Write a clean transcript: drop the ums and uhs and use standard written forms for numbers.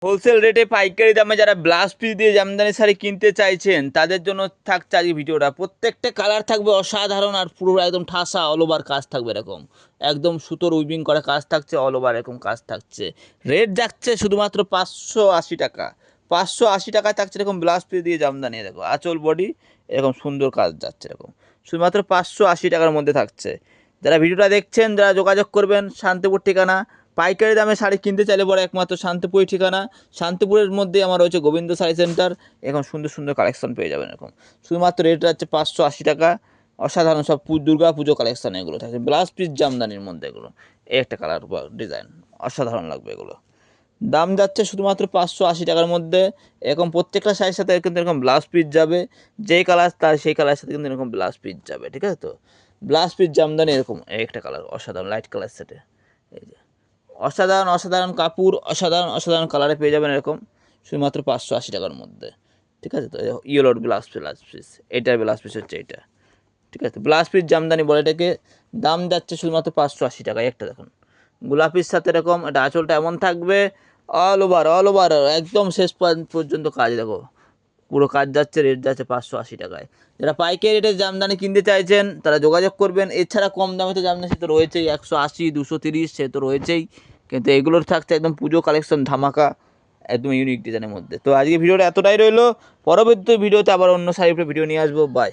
Wholesale রেটে পাইকারি দামে যারা ব্লাউজ পিস দিয়ে জামদানি শাড়ি কিনতে চাইছেন তাদের জন্য থাকছে আজকে ভিডিওটা। প্রত্যেকটা কালার থাকবে অসাধারণ আর পুরো একদম ঠাসা অল ওভার কাজ থাকবে এরকম, একদম সুতোর উইভিং করা কাজ থাকছে, অল ওভার এরকম কাজ থাকছে। রেট যাচ্ছে শুধুমাত্র 580 টাকা। 580 টাকায় থাকছে এরকম ব্লাউজ পিস দিয়ে জামদানি, দেখো আঁচল বডি এরকম সুন্দর কাজ যাচ্ছে এরকম, শুধুমাত্র 580 টাকার মধ্যে থাকছে। যারা ভিডিওটা দেখছেন যারা যোগাযোগ করবেন, শান্তিপুর ঠিকানা। পাইকারি দামে শাড়ি কিনতে চাইলে পরে একমাত্র শান্তিপুরের ঠিকানা। শান্তিপুরের মধ্যে আমার রয়েছে গোবিন্দ শাড়ি সেন্টার, এখন সুন্দর সুন্দর কালেকশন পেয়ে যাবেন এরকম। শুধুমাত্র রেট হচ্ছে 580 টাকা। অসাধারণ সব দুর্গা পুজো কালেকশন এগুলো থাকছে, ব্লাউজ পিস জামদানির মধ্যে এগুলো। এই একটা কালার বা ডিজাইন অসাধারণ লাগবে এগুলো। দাম যাচ্ছে শুধুমাত্র 580 টাকার মধ্যে। এরকম প্রত্যেকটা শাড়ির সাথে কিন্তু এরকম ব্লাউজ পিস যাবে, যেই কালার তার সেই কালারের সাথে কিন্তু এরকম ব্লাউজ পিস যাবে, ঠিক আছে? তো ব্লাউজ পিস জামদানি এরকম একটা কালার অসাধারণ লাইট কালার সেটে, এই যে অসাধারণ অসাধারণ কাপড়, অসাধারণ অসাধারণ কালারে পেয়ে যাবেন এরকম, শুধুমাত্র 580 টাকার মধ্যে, ঠিক আছে? তো ইয়েলোর ব্লাউজ পিস, এটার ব্লাউজ পিস হচ্ছে এটা, ঠিক আছে? ব্লাউজ পিস জামদানি বলে এটাকে। দাম যাচ্ছে শুধুমাত্র 580 টাকায়। একটা দেখুন গোলাপির সাথে এরকম, এটা আঁচলটা এমন থাকবে, অল ওভার একদম শেষ পর্যন্ত কাজ, দেখো পুরো কাজ যাচ্ছে। রেট যাচ্ছে 580 টাকায়। যারা পাইকারি রেটে জামদানি কিনতে চাইছেন তারা যোগাযোগ করবেন। এছাড়া কম দামে তো জামদানি সে তো রয়েছেই, 180, 230 সে তো রয়েছেই, কিন্তু এগুলোর থাকছে একদম পুজো কালেকশন ধামাকা, একদম ইউনিক ডিজাইনের মধ্যে। তো আজকে ভিডিওটা এতটাই রইলো, পরবর্তী ভিডিওতে আবার অন্য শাড়ির উপরে ভিডিও নিয়ে আসবো। বাই।